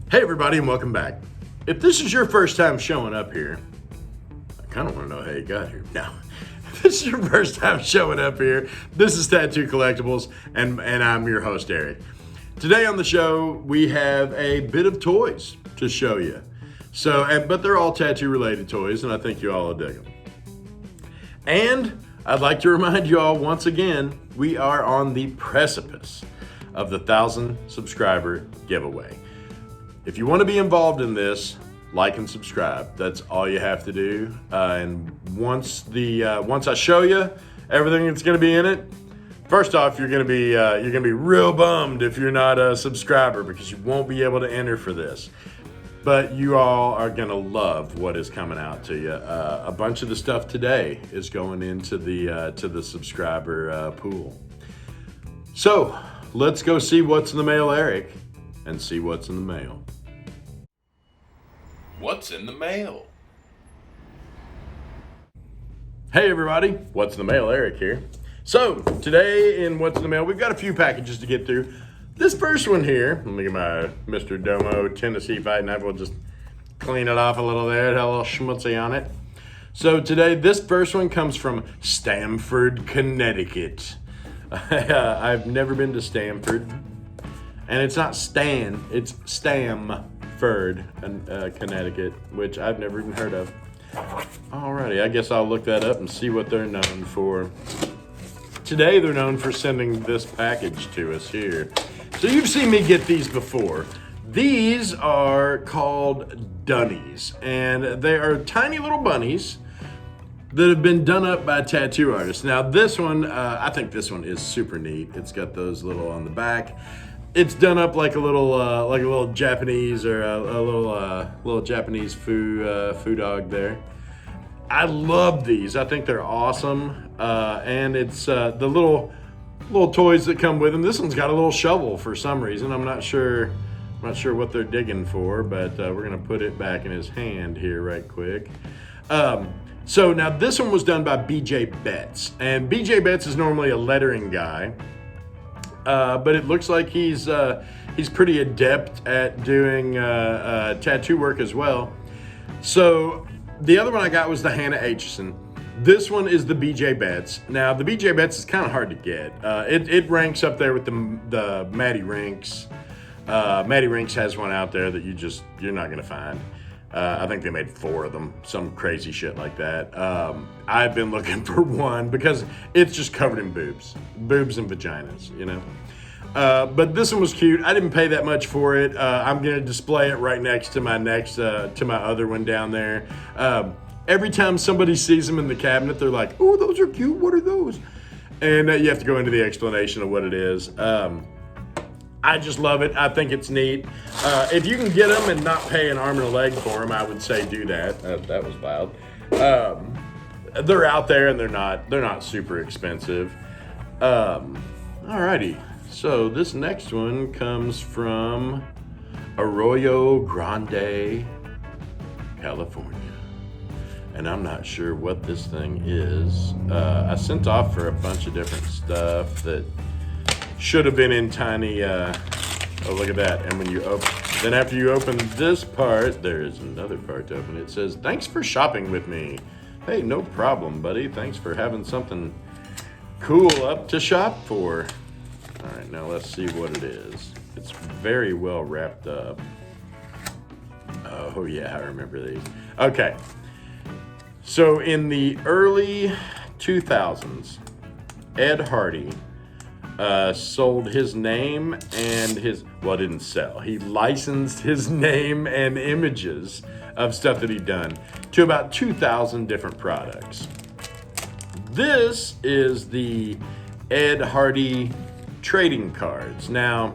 Hey everybody, and welcome back. If this is your first time showing up here, I kind of want to know how you got here. Now, if this is your first time showing up here, this is Tattoo Collectables, and I'm your host, Eric. Today on the show, we have a bit of toys to show you. But they're all tattoo-related toys, and I think you all will dig them. And I'd like to remind you all once again, we are on the precipice of the 1,000 subscriber giveaway. If you want to be involved in this, like and subscribe. That's all you have to do. And once I show you everything that's going to be in it, first off, you're going to be real bummed if you're not a subscriber because you won't be able to enter for this. But you all are going to love what is coming out to you. A bunch of the stuff today is going into the subscriber pool. So let's go see what's in the mail, Eric, and see what's in the mail. What's in the mail? Hey everybody, what's in the mail? Eric here. So today in what's in the mail, we've got a few packages to get through. This first one here, let me get my Mr. Domo Tennessee fighting knife. We'll just clean it off a little there. It had a little schmutzy on it. So today, this first one comes from Stamford, Connecticut. I've never been to Stamford. And it's not Stan, it's Stamford, Connecticut, which I've never even heard of. Alrighty, I guess I'll look that up and see what they're known for. Today, they're known for sending this package to us here. So you've seen me get these before. These are called Dunnies, and they are tiny little bunnies that have been done up by tattoo artists. Now this one, I think this one is super neat. It's got those little on the back. It's done up like a little Japanese or a little Japanese foo dog there. I love these. I think they're awesome. And it's the little toys that come with them. This one's got a little shovel for some reason. I'm not sure what they're digging for, but we're gonna put it back in his hand here right quick. So now this one was done by BJ Betts, and BJ Betts is normally a lettering guy. But it looks like he's pretty adept at doing tattoo work as well. So the other one I got was the Hannah Aitchison. This one is the BJ Betts. Now the BJ Betts is kind of hard to get. It ranks up there with the Matty Rinks. Matty Rinks has one out there that you're not gonna find. I think they made 4 of them, some crazy shit like that. I've been looking for one because it's just covered in boobs and vaginas, you know. But this one was cute. I didn't pay that much for it. I'm gonna display it right next to my other one down there. Every time somebody sees them in the cabinet, they're like, "Oh, those are cute. What are those?" And you have to go into the explanation of what it is. I just love it. I think it's neat. If you can get them and not pay an arm and a leg for them, I would say do that. That was wild. They're out there and they're not super expensive. Alrighty. So this next one comes from Arroyo Grande, California. And I'm not sure what this thing is. I sent off for a bunch of different stuff that should have been in tiny, oh, look at that. And when you then after you open this part, there's another part to open. It says, "Thanks for shopping with me." Hey, no problem, buddy. Thanks for having something cool up to shop for. All right, now let's see what it is. It's very well wrapped up. Oh yeah, I remember these. Okay. So in the early 2000s, Ed Hardy sold his name and didn't sell. He licensed his name and images of stuff that he'd done to about 2,000 different products. This is the Ed Hardy trading cards. Now,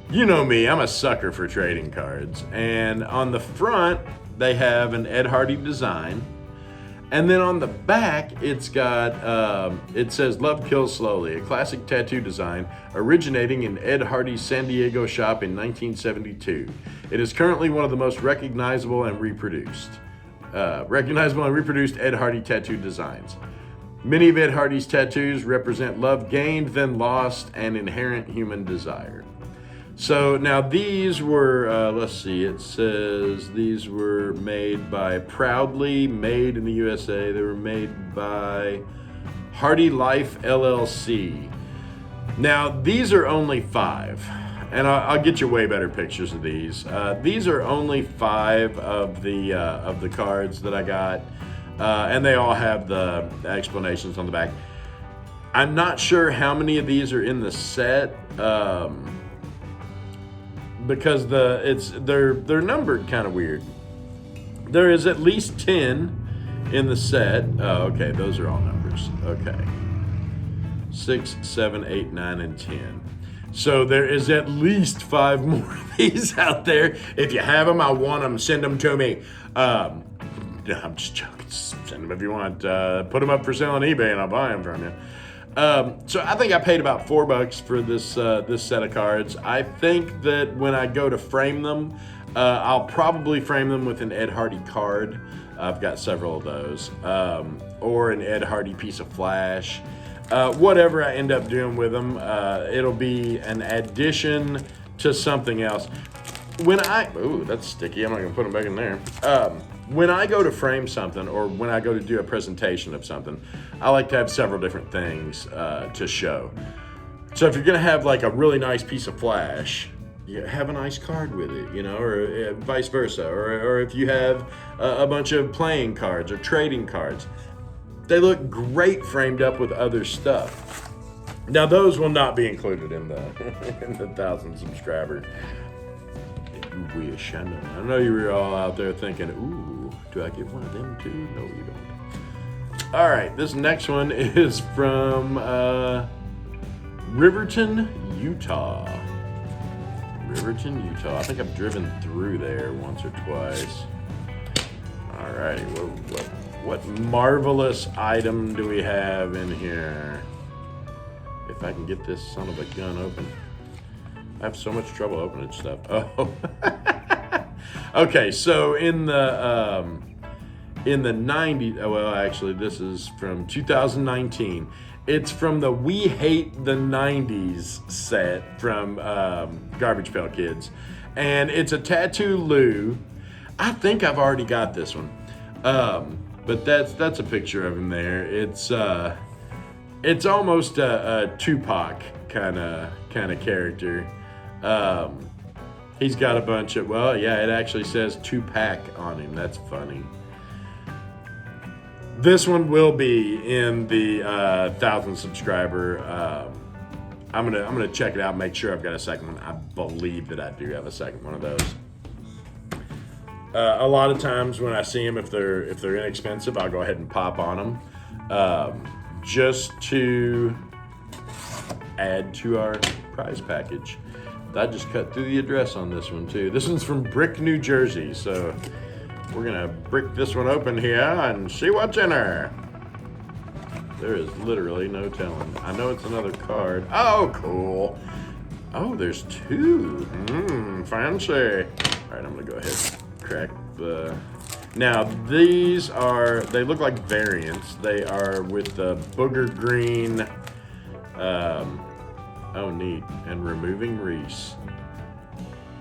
you know me, I'm a sucker for trading cards. And on the front, they have an Ed Hardy design. And then on the back, it's got, it says, "Love Kills Slowly," a classic tattoo design originating in Ed Hardy's San Diego shop in 1972. It is currently one of the most recognizable and reproduced Ed Hardy tattoo designs. Many of Ed Hardy's tattoos represent love gained, then lost, and inherent human desire. So now these were, let's see, it says these were made by Proudly Made in the USA. They were made by Hardy Life LLC. Now these are only 5, and I'll get you way better pictures of these. These are only 5 of the cards that I got, and they all have the explanations on the back. I'm not sure how many of these are in the set. Because they're numbered kind of weird. There is at least 10 in the set. Oh, okay, those are all numbers. Okay. 6, 7, 8, 9, and 10. So there is at least 5 more of these out there. If you have them, I want them. Send them to me. I'm just joking. Send them if you want. Put them up for sale on eBay and I'll buy them from you. So I think I paid about $4 for this set of cards. I think that when I go to frame them, I'll probably frame them with an Ed Hardy card. I've got several of those, or an Ed Hardy piece of flash. Whatever I end up doing with them, it'll be an addition to something else. Ooh, that's sticky. I'm not gonna put them back in there. When I go to frame something, or when I go to do a presentation of something, I like to have several different things to show. So if you're gonna have like a really nice piece of flash, you have a nice card with it, you know, or vice versa. Or if you have a bunch of playing cards or trading cards, they look great framed up with other stuff. Now those will not be included in the in the 1,000 subscriber. Wish, I know you were all out there thinking, ooh, do I get one of them too? No, you don't. All right, this next one is from Riverton, Utah. Riverton, Utah. I think I've driven through there once or twice. All righty, what marvelous item do we have in here? If I can get this son of a gun open. I have so much trouble opening stuff. Oh, okay. So in the 90s. Well, actually, this is from 2019. It's from the We Hate the 90s set from Garbage Pail Kids, and it's a Tattoo Lou. I think I've already got this one, but that's a picture of him there. It's almost a Tupac kind of character. He's got a bunch of, well, yeah, it actually says Tupac on him. That's funny. This one will be in the 1,000 subscriber. I'm gonna check it out, make sure I've got a second one. I believe that I do have a second one of those. A lot of times when I see them, if they're inexpensive, I'll go ahead and pop on them, just to add to our prize package. I just cut through the address on this one too. This one's from Brick, New Jersey, so we're gonna brick this one open here and see what's in her. There is literally no telling. I know it's another card. Oh, cool. Oh, there's 2. Fancy. All right, I'm gonna go ahead and crack the... Now, they look like variants. They are with the booger green, oh, neat. And removing Reese.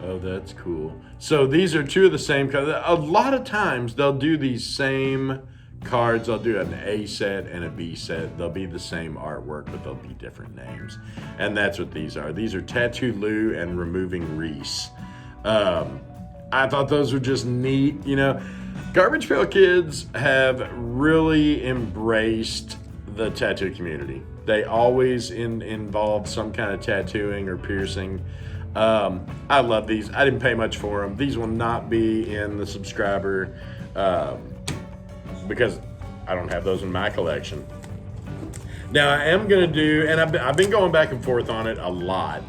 Oh, that's cool. So these are 2 of the same color. A lot of times they'll do these same cards. They'll do an A set and a B set. They'll be the same artwork, but they'll be different names. And that's what these are. These are Tattoo Lou and Removing Reese. I thought those were just neat. You know, Garbage Pail Kids have really embraced the tattoo community. They always involve some kind of tattooing or piercing. I love these. I didn't pay much for them. These will not be in the subscriber because I don't have those in my collection. Now I am going to do, and I've been going back and forth on it a lot,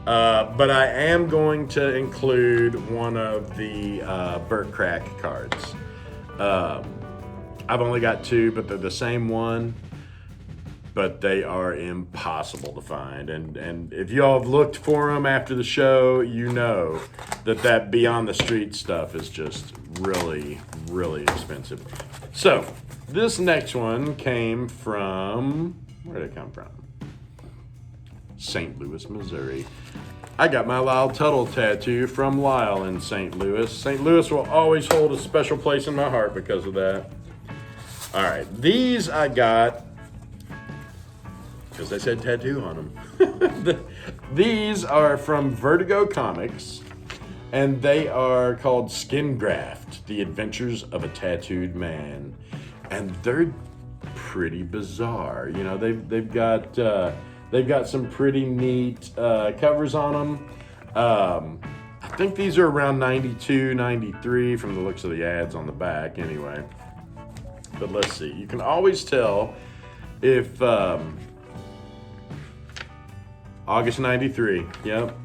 but I am going to include one of the Burt Crack cards. I've only got 2, but they're the same one. But they are impossible to find. And if y'all have looked for them after the show, you know that Beyond the Street stuff is just really, really expensive. So this next one came from, where did it come from? St. Louis, Missouri. I got my Lyle Tuttle tattoo from Lyle in St. Louis. St. Louis will always hold a special place in my heart because of that. All right, these I got because they said tattoo on them. These are from Vertigo Comics, and they are called Skin Graft: The Adventures of a Tattooed Man, and they're pretty bizarre. You know, they've got some pretty neat covers on them. I think these are around 92, 93 from the looks of the ads on the back, anyway. But let's see. You can always tell if August 93. Yep.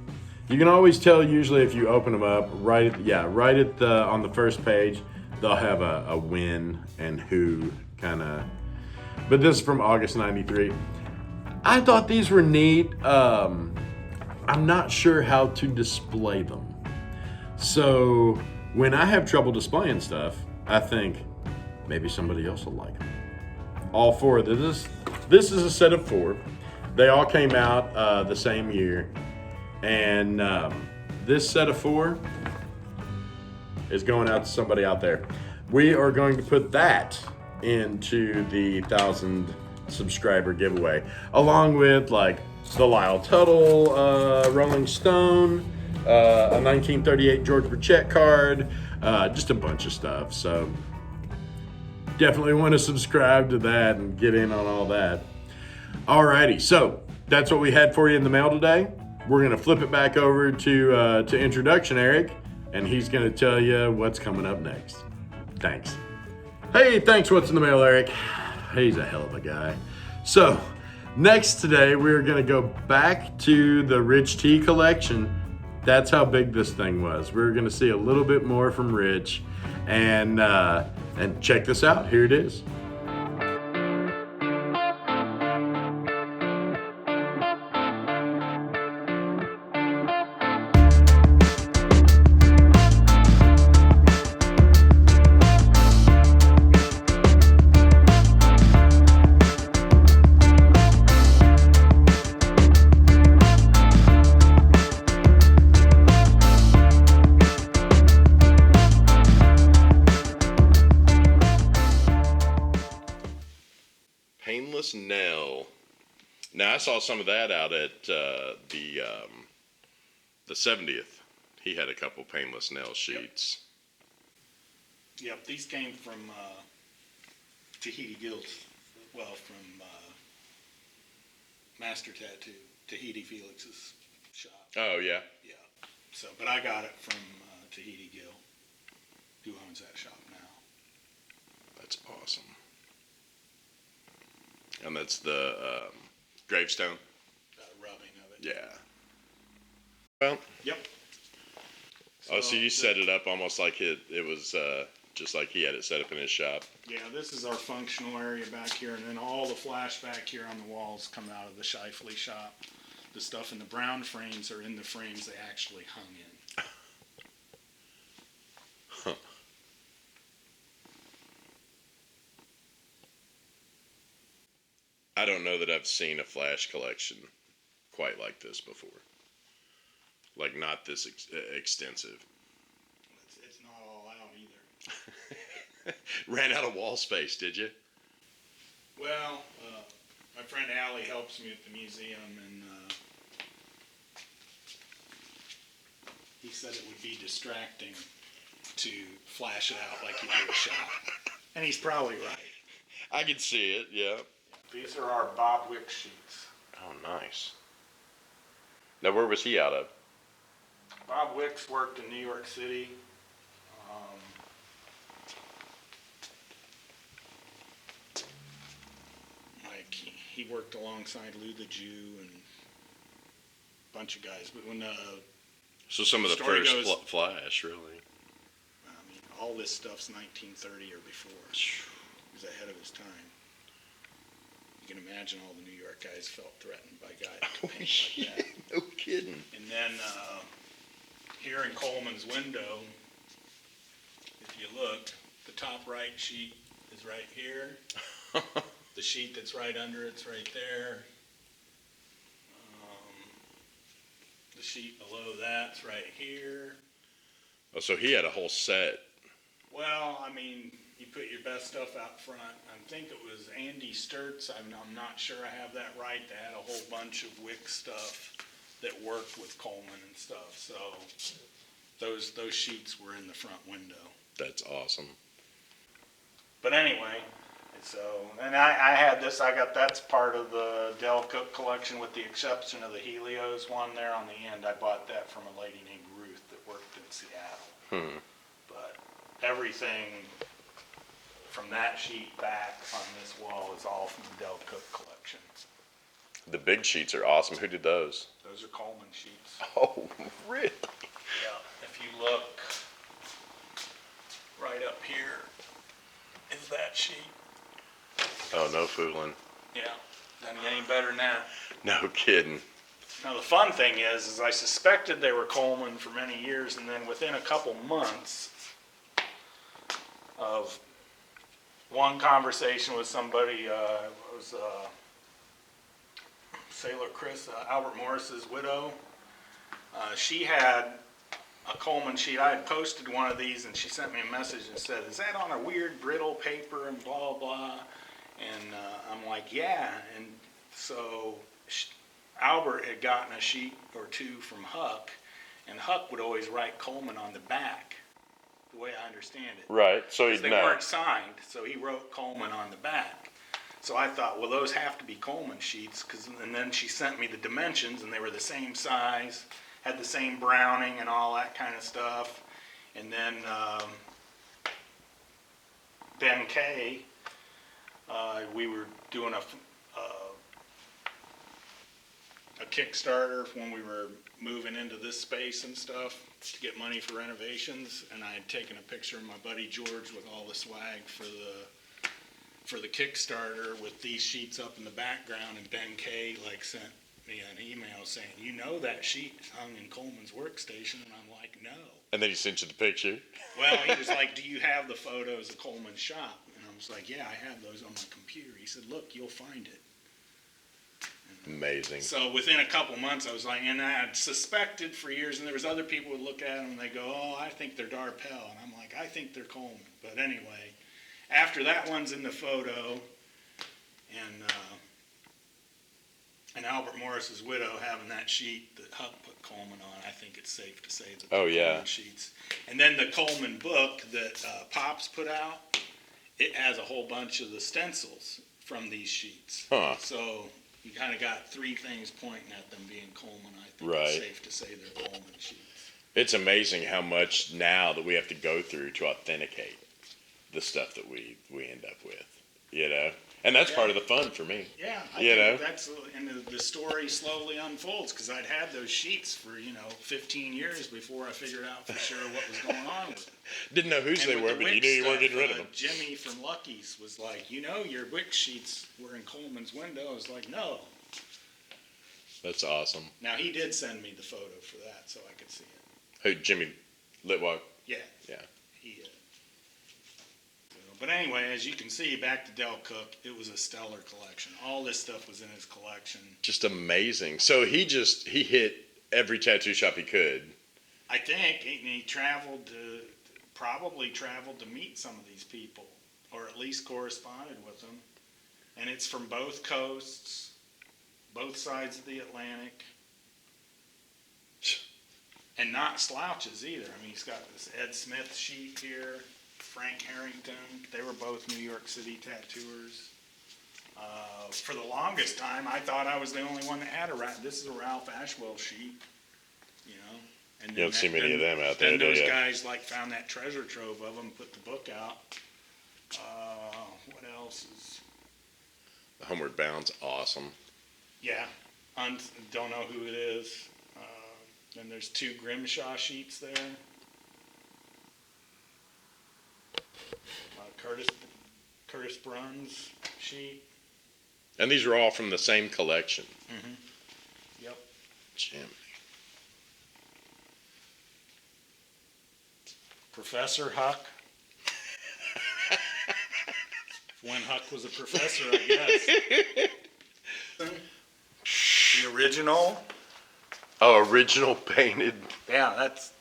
You can always tell usually if you open them up right at on the first page, they'll have a when and who kind of. But this is from August 93. I thought these were neat. I'm not sure how to display them. So when I have trouble displaying stuff, I think maybe somebody else will like them. All four of this is a set of 4. They all came out the same year. And this set of 4 is going out to somebody out there. We are going to put that into the 1,000 subscriber giveaway, along with like the Lyle Tuttle Rolling Stone, a 1938 George Burchett card, just a bunch of stuff. So definitely want to subscribe to that and get in on all that. Alrighty, so that's what we had for you in the mail today. We're going to flip it back over to Introduction Eric, and he's going to tell you what's coming up next. Thanks. Hey, thanks, What's in the Mail, Eric. He's a hell of a guy. So, next today, we're going to go back to the Rich T collection. That's how big this thing was. We're going to see a little bit more from Rich, and check this out. Here it is. Painless Nail. Now I saw some of that out at the 70th. He had a couple Painless Nail sheets. Yep, these came from Tahiti Guild. Well, from Master Tattoo, Tahiti Felix's shop. Oh yeah. Yeah. So, but I got it from Tahiti Gill, who owns that shop now. That's awesome. And that's the gravestone? Rubbing of it. Yeah. Well. Yep. So you set it up almost like it was just like he had it set up in his shop. Yeah, this is our functional area back here, and then all the flash back here on the walls come out of the Shifley shop. The stuff in the brown frames are in the frames they actually hung in. Huh. I don't know that I've seen a flash collection quite like this before. Like, not this extensive. It's not all out either. Ran out of wall space, did you? Well, my friend Allie helps me at the museum, and he said it would be distracting to flash it out like you do a shot. And he's probably right. I can see it, yeah. These are our Bob Wick sheets. Oh, nice. Now, where was he out of? Bob Wicks worked in New York City. He worked alongside Lou the Jew and a bunch of guys. But when so some of the first Flash, really. I mean, all this stuff's 1930 or before. He was ahead of his time. You can imagine all the New York guys felt threatened by guys Oh, shit. Like that. No kidding. And then here in Coleman's window, if you look, the top right sheet is right here. The sheet that's right under it's right there. The the sheet below that's right here. Oh, so he had a whole set. Well, I mean, you put your best stuff out front. I think it was Andy Sturtz. I'm not sure I have that right. They had a whole bunch of wick stuff that worked with Coleman and stuff. So those sheets were in the front window. That's awesome. But anyway, so, and I had this, that's part of the Del Cook collection with the exception of the Helios one there on the end. I bought that from a lady named Ruth that worked in Seattle. But everything from that sheet back on this wall is all from the Del Cook collection. The big sheets are awesome. Who did those? Those are Coleman sheets. Oh, really? Yeah, if you look right up here is that sheet. Oh, no fooling. Yeah, doesn't get any better than that. No kidding. Now the fun thing is I suspected they were Coleman for many years, and then within a couple months of one conversation with somebody, it was Sailor Chris, Albert Morris's widow. She had a Coleman sheet. I had posted one of these, and she sent me a message and said, "Is that on a weird brittle paper?" and blah blah. And I'm like, "Yeah." And so Albert had gotten a sheet or two from Huck, and Huck would always write Coleman on the back, the way I understand it. Right, so he'd They know. weren't signed, so he wrote Coleman on the back. So I thought, well, those have to be Coleman sheets, and then she sent me the dimensions, and they were the same size, had the same browning and all that kind of stuff. And then Ben Kay, we were doing a Kickstarter when we were moving into this space and stuff to get money for renovations, and I had taken a picture of my buddy George with all the swag for the Kickstarter with these sheets up in the background, and Ben Kay sent me an email saying, "You know that sheet hung in Coleman's workstation?" And I'm like, "No." And then he sent you the picture? Well, he was like, "Do you have the photos of Coleman's shop?" And I was like, "Yeah, I have those on my computer." He said, "Look, you'll find it." Amazing. So within a couple months, I was like, and I had suspected for years, and there was other people who would look at them and they go, "Oh, I think they're Darpel," and I'm like, "I think they're Coleman." But anyway, after that one's in the photo, and Albert Morris's widow having that sheet that Huck put Coleman on, I think it's safe to say that they're Coleman sheets. And then the Coleman book that Pops put out, it has a whole bunch of the stencils from these sheets. Huh. So you kind of got three things pointing at them being Coleman. I think Right. it's safe to say they're Coleman sheets. It's amazing how much now that we have to go through to authenticate the stuff that we end up with, you know? And that's part of the fun for me. Yeah, I You know? think that's, and the story slowly unfolds, because I'd had those sheets for, 15 years before I figured out for sure what was going on with them. Didn't know whose And they with were, the but you Wick knew you weren't stuff, getting rid of them. Jimmy from Lucky's was like, your Wick sheets were in Coleman's window. I was like, no. That's awesome. Now, he did send me the photo for that, so I could see it. Who, Jimmy Litwalk? Yeah. Yeah. He But anyway, as you can see, back to Del Cook, it was a stellar collection. All this stuff was in his collection. Just amazing. So he hit every tattoo shop he could. I think he probably traveled to meet some of these people, or at least corresponded with them. And it's from both coasts, both sides of the Atlantic, and not slouches either. I mean, he's got this Ed Smith sheet here, Frank Harrington. They were both New York City tattooers. For the longest time, I thought I was the only one that had this is a Ralph Ashwell sheet, And You don't see many of them out there, then do those you? guys found that treasure trove of them, put the book out. What else is? The Homeward Bound's awesome. Yeah, don't know who it is. Then there's two Grimshaw sheets there. Curtis Brunn's sheet. And these are all from the same collection. Mm-hmm. Yep. Jimmy. Professor Huck. When Huck was a professor, I guess. The original. Oh, original painted. Yeah, that's.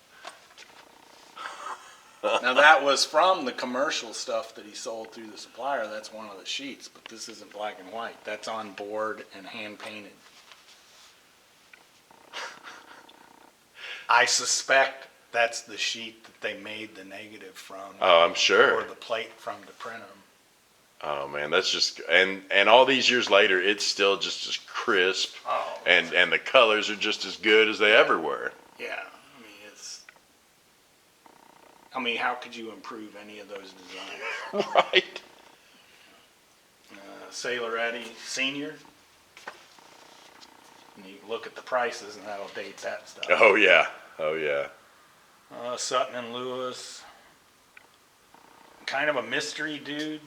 Now that was from the commercial stuff that he sold through the supplier. That's one of the sheets, but this isn't black and white. That's on board and hand painted. I suspect that's the sheet that they made the negative from. Oh, I'm sure. Or the plate from to print them. Oh man, that's just and all these years later, it's still just as crisp, and the colors are just as good as they ever were. Yeah, how could you improve any of those designs? Right. Sailor Eddie Senior. And you look at the prices, and that'll date that stuff. Oh yeah. Oh yeah. Sutton and Lewis. Kind of a mystery dude.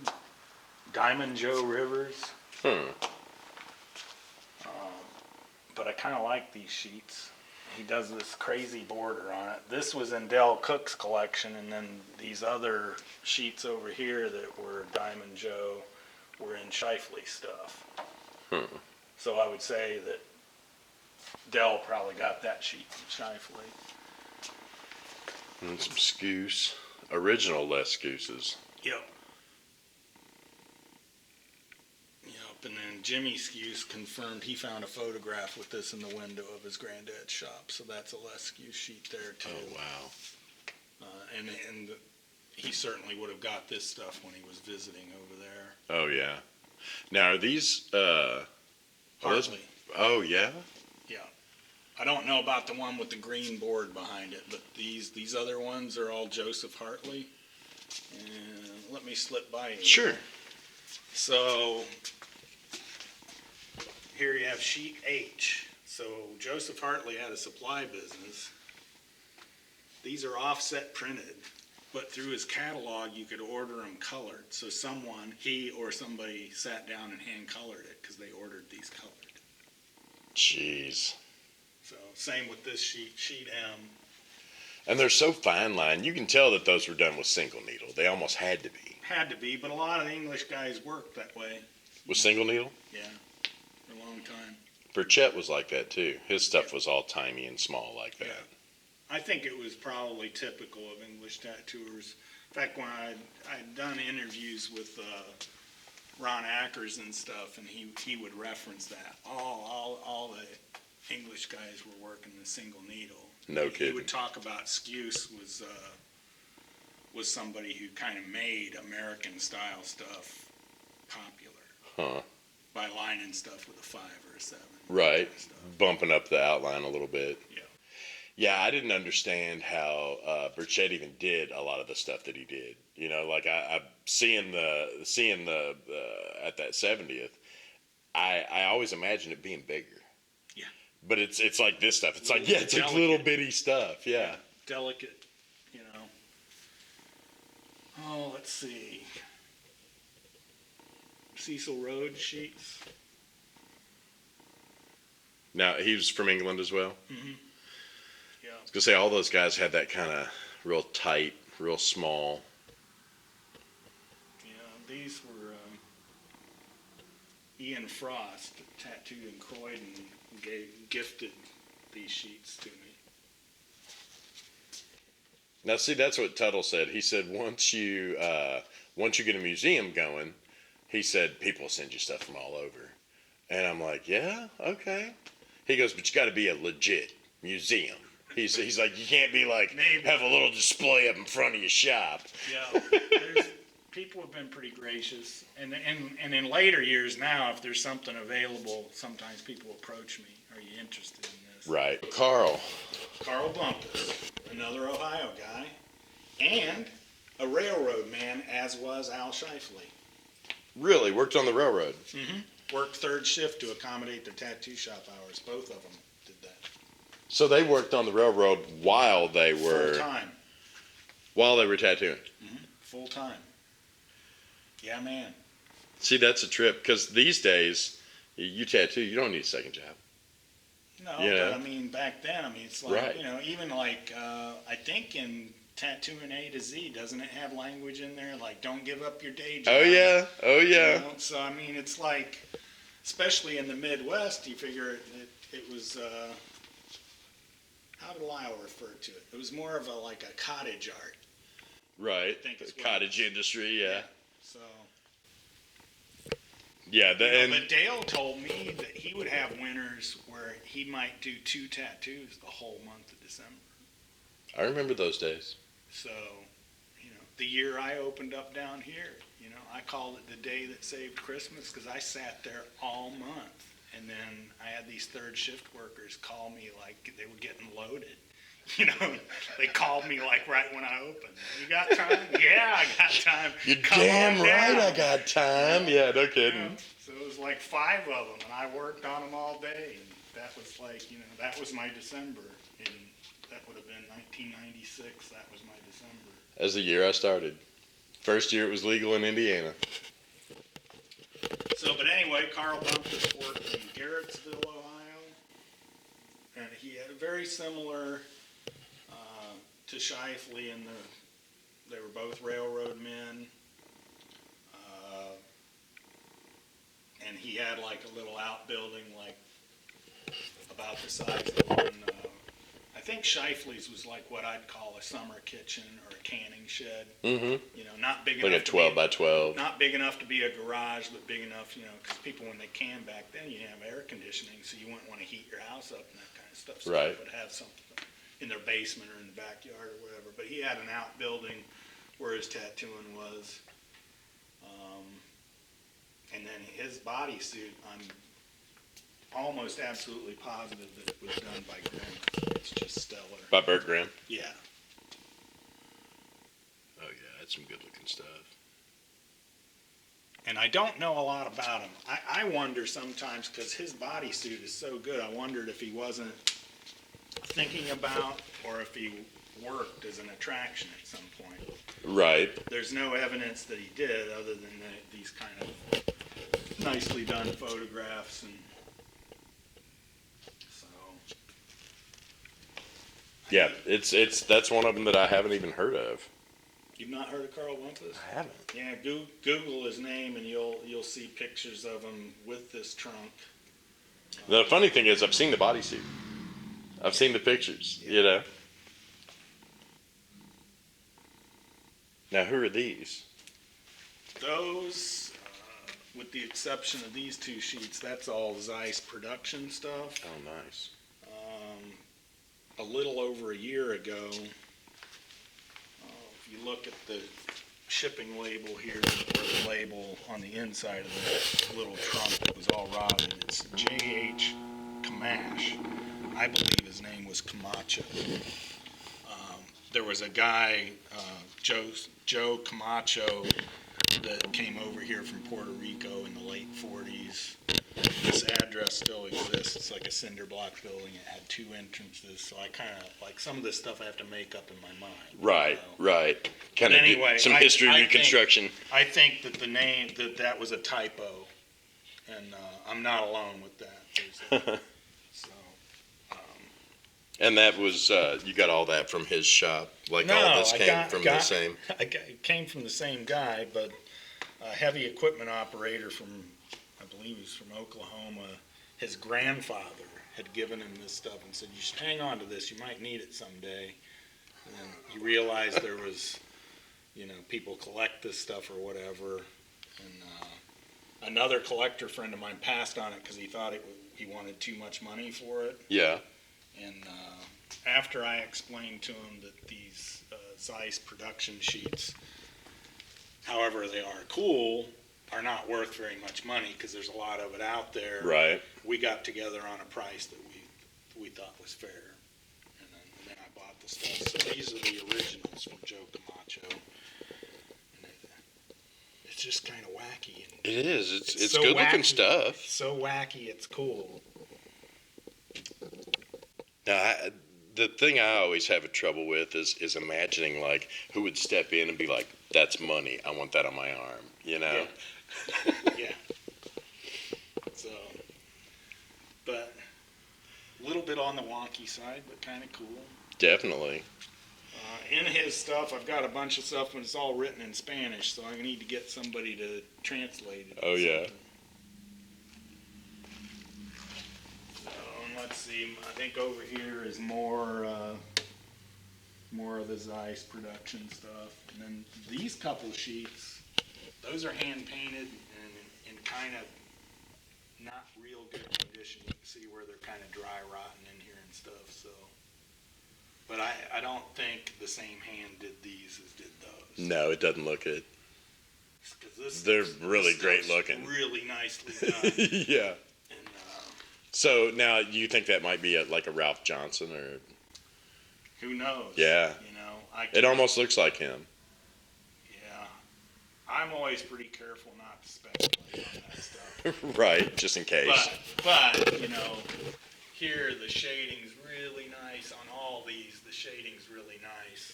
Diamond Joe Rivers. But I kind of like these sheets. He does this crazy border on it. This was in Dell Cook's collection, and then these other sheets over here that were Diamond Joe were in Shifley stuff. So I would say that Dell probably got that sheet from Shifley. And some Scoose. Original Les Scooses. Yep. And then Jimmy Skews confirmed he found a photograph with this in the window of his granddad's shop. So that's a Les Skews sheet there too. Oh wow. And he certainly would have got this stuff when he was visiting over there. Oh yeah. Now are these Hartley. Oh yeah. Yeah. I don't know about the one with the green board behind it, but these other ones are all Joseph Hartley. And let me slip by you. Sure. So here you have sheet H. So Joseph Hartley had a supply business. These are offset printed, but through his catalog you could order them colored. So he or somebody sat down and hand colored it because they ordered these colored. Jeez. So same with this sheet M. And they're so fine line. You can tell that those were done with single needle. They almost had to be. Had to be, but a lot of the English guys worked that way. With single needle? Yeah, for a long time. Burchett was like that too. His stuff was all tiny and small like that. Yeah. I think it was probably typical of English tattooers. In fact, when I'd done interviews with Ron Ackers and stuff, and he would reference that. All the English guys were working the single needle. No kidding. He would talk about Skews was somebody who kind of made American style stuff popular by lining stuff with a 5 or a 7. Right, bumping up the outline a little bit. Yeah. Yeah, I didn't understand how Burchett even did a lot of the stuff that he did. You know, like I seeing the at that 70th, I always imagined it being bigger. Yeah. But it's like this stuff. It's like it's like little bitty stuff. Yeah. Delicate, you know. Oh, let's see. Cecil Rhodes sheets. Now he was from England as well. Mm-hmm. Yeah. I was gonna say all those guys had that kind of real tight, real small. Yeah, these were Ian Frost, tattooed in Croydon, gifted these sheets to me. Now, see, that's what Tuttle said. He said once you get a museum going, he said people will send you stuff from all over. And I'm like, yeah, okay. He goes, but you got to be a legit museum. He's like, you can't be like, have a little display up in front of your shop. Yeah, people have been pretty gracious. And in later years now, if there's something available, sometimes people approach me. Are you interested in this? Right. Carl Bumpus, another Ohio guy, and a railroad man, as was Al Shifley. Really? Worked on the railroad? Mm-hmm. Worked third shift to accommodate their tattoo shop hours. Both of them did that. So they worked on the railroad while they were... Full time. While they were tattooing? Mm-hmm. Full time. Yeah, man. See, that's a trip, because these days, you tattoo, you don't need a second job. No, but I mean, back then, it's like, right. You know, even like, I think in Tattooing A to Z, doesn't it have language in there? Like, don't give up your day job. Oh, yeah. Oh, yeah. You know? So, I mean, it's like, especially in the Midwest, you figure it was how did Lyle refer to it? It was more of like a cottage art. Right. think is The what cottage industry, yeah. So. Yeah, But Dale told me that he would have winters where he might do 2 tattoos the whole month of December. I remember those days. So, the year I opened up down here, I called it the day that saved Christmas because I sat there all month. And then I had these third shift workers call me like they were getting loaded. They called me like right when I opened. You got time? Yeah, I got time. You're Come damn on right down. I got time. Yeah, no kidding. So it was like 5 of them, and I worked on them all day. And that was like, that was my December. And that would have been 1996. That was my December. That's the year I started. First year it was legal in Indiana. So, but anyway, Carl Bumpus worked in Garrettsville, Ohio. And he had a very similar to Shifley, and they were both railroad men. And he had like a little outbuilding, like about the size of one. I think Shifley's was like what I'd call a summer kitchen or a canning shed. Mm-hmm. Not big like enough. A 12 by 12. Not big enough to be a garage, but big enough, because people when they can back then, you have air conditioning, so you wouldn't want to heat your house up and that kind of stuff. So Right. they would have something in their basement or in the backyard or whatever. But he had an outbuilding where his tattooing was. And then his bodysuit, I'm almost absolutely positive that it was done by Grimm. It's just stellar. By Burt Graham? Yeah. Oh, yeah, that's some good looking stuff. And I don't know a lot about him. I wonder sometimes, because his bodysuit is so good, I wondered if he wasn't thinking about or if he worked as an attraction at some point. Right. There's no evidence that he did other than these kind of nicely done photographs. And so. Yeah, that's one of them that I haven't even heard of. You've not heard of Carl Bumpus? I haven't. Yeah, Google his name and you'll see pictures of him with this trunk. The funny thing is, I've seen the bodysuit. I've seen the pictures, Now, who are these? Those, with the exception of these 2 sheets, that's all Zeiss production stuff. Oh, nice. A little over a year ago, if you look at the shipping label here, or the label on the inside of the little trunk that was all rotted, it's J.H. Camash. I believe his name was Camacho. There was a guy, Joe Camacho, that came over here from Puerto Rico in the late 40s. This address still exists. It's like a cinder block building. It had 2 entrances, so I kind of, like, some of this stuff I have to make up in my mind. Right. Kind of anyway, some history reconstruction. I think that the name, that was a typo, and I'm not alone with that. And that was, you got all that from his shop? Like all this came from the same? It came from the same guy, but a heavy equipment operator from, I believe he's from Oklahoma, his grandfather had given him this stuff and said, you should hang on to this, you might need it someday. And then he realized there was, people collect this stuff or whatever. And another collector friend of mine passed on it because he thought he wanted too much money for it. Yeah. And after I explained to him that these Zeiss production sheets, however they are cool, are not worth very much money because there's a lot of it out there. Right. We got together on a price that we thought was fair. And then I bought the stuff. So these are the originals from Joe Camacho. And it's just kind of wacky. And it is. It's so good looking wacky. stuff. So wacky, it's cool. Now, the thing I always have a trouble with is imagining, like, who would step in and be like, that's money. I want that on my arm, Yeah. Yeah. So, but a little bit on the wonky side, but kind of cool. Definitely. In his stuff, I've got a bunch of stuff, and it's all written in Spanish, so I need to get somebody to translate it. Oh, yeah. So, let's see. I think over here is more of the Zeiss production stuff. And then these couple sheets, those are hand painted and in kind of not real good condition. You can see where they're kind of dry rotting in here and stuff. So, but I don't think the same hand did these as did those. No, it doesn't look it. They're really great looking. Really nicely done. Yeah. And, so now you think that might be like a Ralph Johnson or? who knows? Yeah. You know, It almost looks like him. Yeah. I'm always pretty careful not to speculate on that stuff. Right, just in case. But you know, here the shading's really nice on all these. The shading's really nice.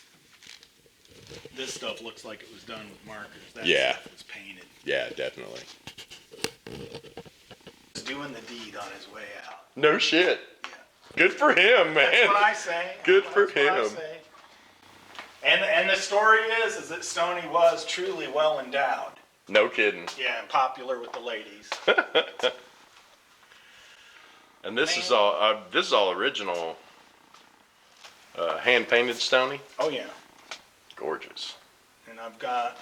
This stuff looks like it was done with markers. That stuff was painted. Yeah, definitely. He's doing the deed on his way out. No shit. Yeah. Good for him, man. That's what I say. Good for That's what I him. say. And the story is that Stoney was truly well endowed. No kidding. Yeah, and popular with the ladies. And this is all original hand painted Stoney. Oh yeah. Gorgeous. And I've got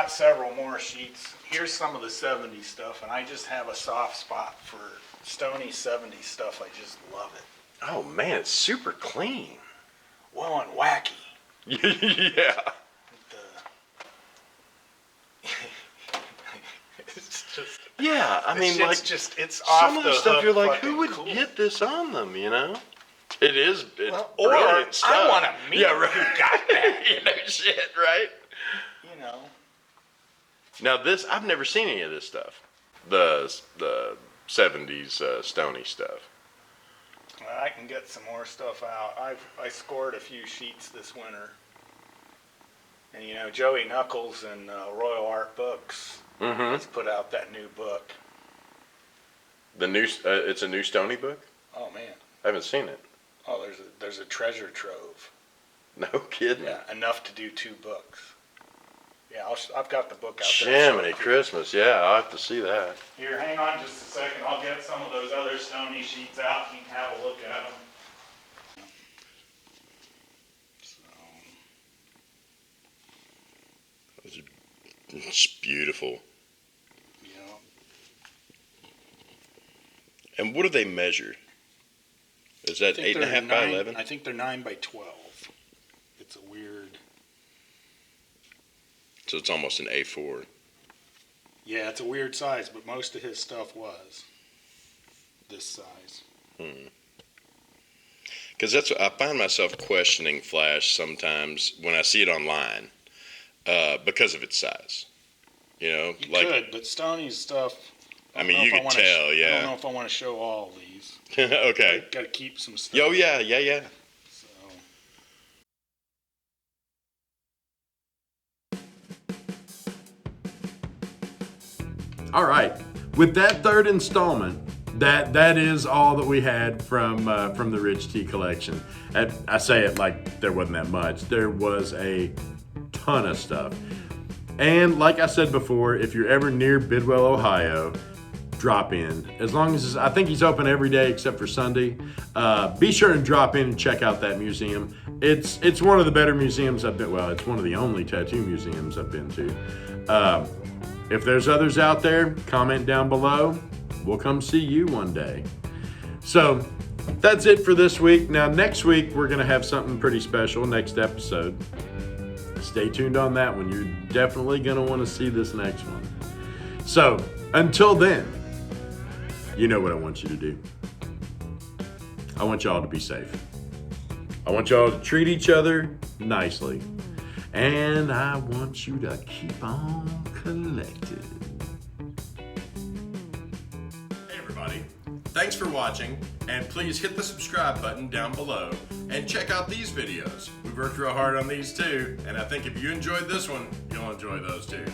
several more sheets. Here's some of the 70s stuff, and I just have a soft spot for Stoney 70s stuff. I just love it. Oh man, it's super clean. Well, and wacky. Yeah. It's just. Yeah, I mean, like it's some off of the the stuff hook you're like, fucking who would cool. get this on them? You know, it's Or brilliant stuff. I want to meet yeah, right. who got that. You know, shit, right? You know. Now this, I've never seen any of this stuff. The 70s Stoney stuff. Well, I can get some more stuff out. I scored a few sheets this winter. And you know, Joey Knuckles and Royal Art Books has put out that new book. The new, it's a new Stoney book? Oh man. I haven't seen it. Oh, there's a treasure trove. No kidding. Yeah, enough to do 2 books. Yeah, I've got the book out there. Jiminy Christmas, yeah, I'll have to see that. Here, hang on just a second. I'll get some of those other Stoney sheets out and you can have a look at them. It's beautiful. Yeah. And what do they measure? Is that 8.5 by 11? I think they're 9 by 12. It's a weird. So it's almost an A4. Yeah, it's a weird size, but most of his stuff was this size. Because that's what I find myself questioning Flash sometimes when I see it online because of its size. You know, You like could, but Stoney's stuff. I mean, you can tell, I yeah. don't know if I want to show all these. Okay. Got to keep some stuff. Oh yeah, yeah. So. All right. With that third installment, that is all that we had from the Rich T collection. I say it like there wasn't that much. There was a ton of stuff. And like I said before, if you're ever near Bidwell, Ohio, drop in. As long as I think he's open every day except for Sunday. Be sure and drop in and check out that museum. It's one of the better museums I've been. Well, it's one of the only tattoo museums I've been to. If there's others out there, comment down below. We'll come see you one day. So that's it for this week. Now next week we're gonna have something pretty special. Next episode. Stay tuned on that one. You're definitely gonna want to see this next one. So until then, you know what I want you to do. I want y'all to be safe. I want y'all to treat each other nicely. And I want you to keep on collecting. Hey everybody, thanks for watching, and please hit the subscribe button down below and check out these videos. We've worked real hard on these too, and I think if you enjoyed this one, you'll enjoy those too.